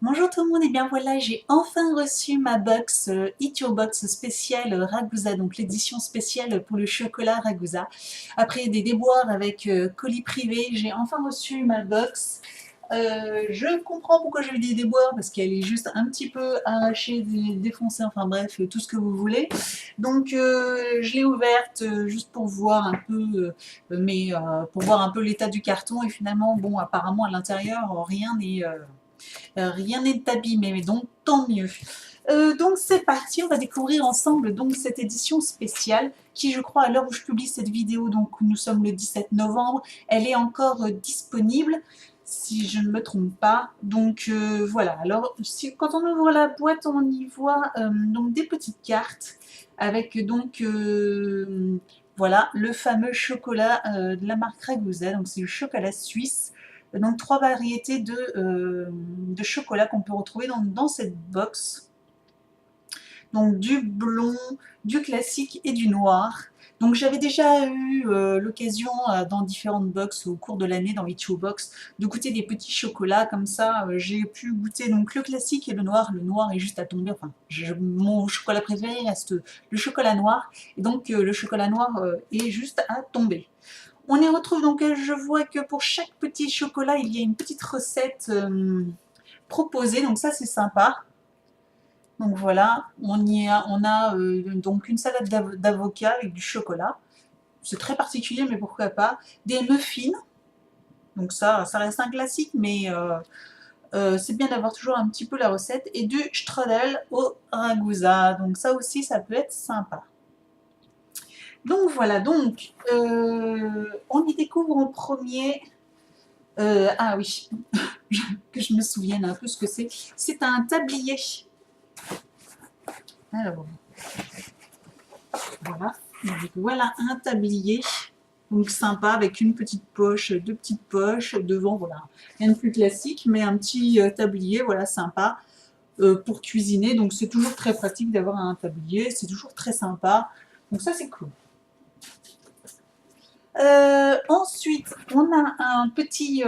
Bonjour tout le monde, et bien voilà, j'ai enfin reçu ma box Eat Your Box spéciale Ragusa, donc l'édition spéciale pour le chocolat Ragusa. Après des déboires avec colis privé, j'ai enfin reçu ma box. Je comprends pourquoi j'ai eu des déboires, parce qu'elle est juste un petit peu arrachée, défoncée, enfin bref, tout ce que vous voulez. Donc je l'ai ouverte juste pour voir un peu, pour voir un peu l'état du carton, et finalement, bon, apparemment à l'intérieur, rien n'est abîmé, mais donc tant mieux. Donc c'est parti, on va découvrir ensemble donc cette édition spéciale qui, je crois, à l'heure où je publie cette vidéo, donc nous sommes le 17 novembre, elle est encore disponible si je ne me trompe pas. Donc voilà, alors quand on ouvre la boîte, on y voit donc des petites cartes avec donc voilà le fameux chocolat de la marque Ragusa, donc c'est le chocolat suisse. Donc trois variétés de chocolat qu'on peut retrouver dans cette box. Donc du blond, du classique et du noir. Donc j'avais déjà eu l'occasion dans différentes box au cours de l'année dans Eat Your Box de goûter des petits chocolats comme ça. J'ai pu goûter donc le classique et le noir. Le noir est juste à tomber. Enfin, mon chocolat préféré reste le chocolat noir. Et donc le chocolat noir est juste à tomber. On y retrouve donc, je vois que pour chaque petit chocolat, il y a une petite recette proposée, donc ça c'est sympa. Donc voilà, on a donc une salade d'avocat avec du chocolat. C'est très particulier, mais pourquoi pas. Des muffins, donc ça reste un classique, mais c'est bien d'avoir toujours un petit peu la recette. Et du strudel au ragusa, donc ça aussi, ça peut être sympa. Donc voilà, donc on y découvre en premier. Ah oui, que je me souvienne un peu ce que c'est. C'est un tablier. Alors, voilà. Donc, voilà un tablier. Donc sympa avec une petite poche, deux petites poches devant, voilà. Rien de plus classique, mais un petit tablier, voilà, sympa pour cuisiner. Donc c'est toujours très pratique d'avoir un tablier, c'est toujours très sympa. Donc ça c'est cool. Ensuite, on a un petit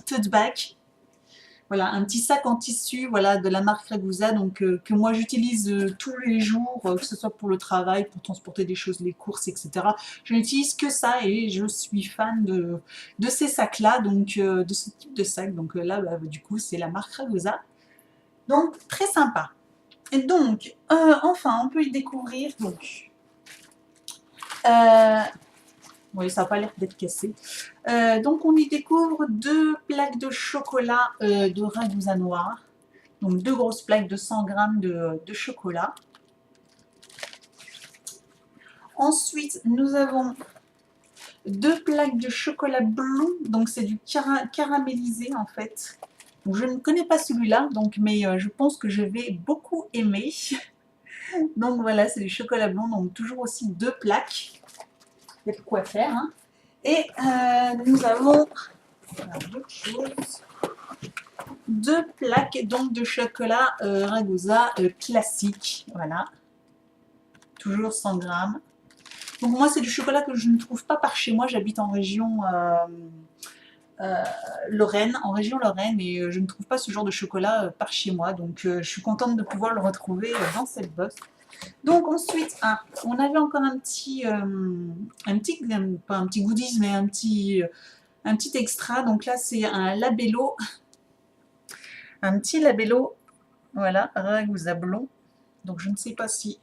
tote bag. Voilà, un petit sac en tissu, voilà, de la marque Ragusa, donc que moi j'utilise tous les jours, que ce soit pour le travail, pour transporter des choses, les courses, etc. Je n'utilise que ça et je suis fan de ces sacs-là, donc de ce type de sac. Donc là, bah, du coup, c'est la marque Ragusa. Donc très sympa. Et donc, enfin, on peut y découvrir donc. Oui, ça n'a pas l'air d'être cassé. Donc on y découvre deux plaques de chocolat de Ragusa noir. Donc deux grosses plaques de 100 grammes de chocolat. Ensuite, nous avons deux plaques de chocolat blond. Donc c'est du caramélisé en fait. Donc, je ne connais pas celui-là, mais je pense que je vais beaucoup aimer. Donc voilà, c'est du chocolat blond. Donc toujours aussi deux plaques. Il y a de quoi faire. Hein. Et nous avons d'autres choses. Deux plaques donc de chocolat Ragusa classique, voilà, toujours 100 grammes. Donc moi c'est du chocolat que je ne trouve pas par chez moi, j'habite en région Lorraine, et je ne trouve pas ce genre de chocolat par chez moi, donc je suis contente de pouvoir le retrouver dans cette box. Donc ensuite, on avait encore pas un petit goodies, mais un petit extra, donc là c'est un petit labello, voilà, Ragusa blond. Donc je ne sais pas si...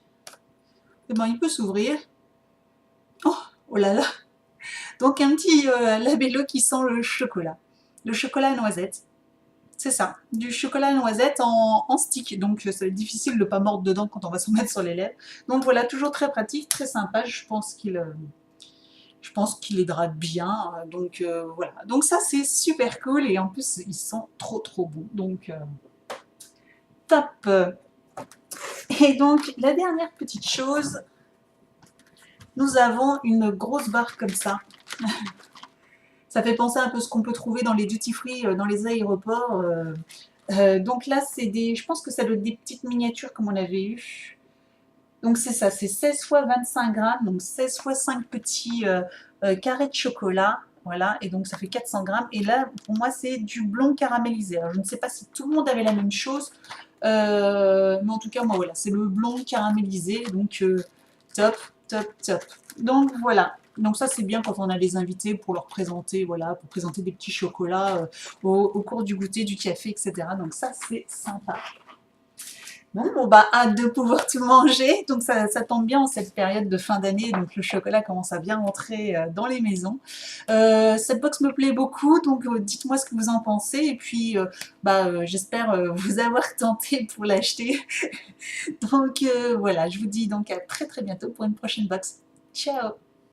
Eh ben, il peut s'ouvrir. Oh, oh là là. Donc un petit labello qui sent le chocolat. Le chocolat à noisette. C'est ça, du chocolat à noisette en stick. Donc c'est difficile de ne pas mordre dedans quand on va s'en mettre sur les lèvres. Donc voilà, toujours très pratique, très sympa. Je pense qu'il hydrate bien. Donc voilà. Donc ça c'est super cool et en plus ils sont trop trop bons. Donc top. Et donc la dernière petite chose, nous avons une grosse barre comme ça. Ça fait penser un peu à ce qu'on peut trouver dans les duty-free, dans les aéroports. Donc là, je pense que ça doit être des petites miniatures comme on avait eu. Donc c'est ça, c'est 16 x 25 grammes, donc 16 x 5 petits carrés de chocolat. Voilà, et donc ça fait 400 grammes. Et là, pour moi, c'est du blond caramélisé. Alors, je ne sais pas si tout le monde avait la même chose, mais en tout cas, moi, voilà, c'est le blond caramélisé. Donc, top, top, top. Donc, voilà. Donc ça, c'est bien quand on a les invités pour leur présenter, voilà, pour présenter des petits chocolats au cours du goûter, du café, etc. Donc ça, c'est sympa. Bon, bah, hâte de pouvoir tout manger. Donc, ça tombe bien en cette période de fin d'année. Donc, le chocolat commence à bien rentrer dans les maisons. Cette box me plaît beaucoup. Donc, dites-moi ce que vous en pensez. Et puis, bah, j'espère vous avoir tenté pour l'acheter. Donc, voilà, je vous dis donc à très très bientôt pour une prochaine box. Ciao!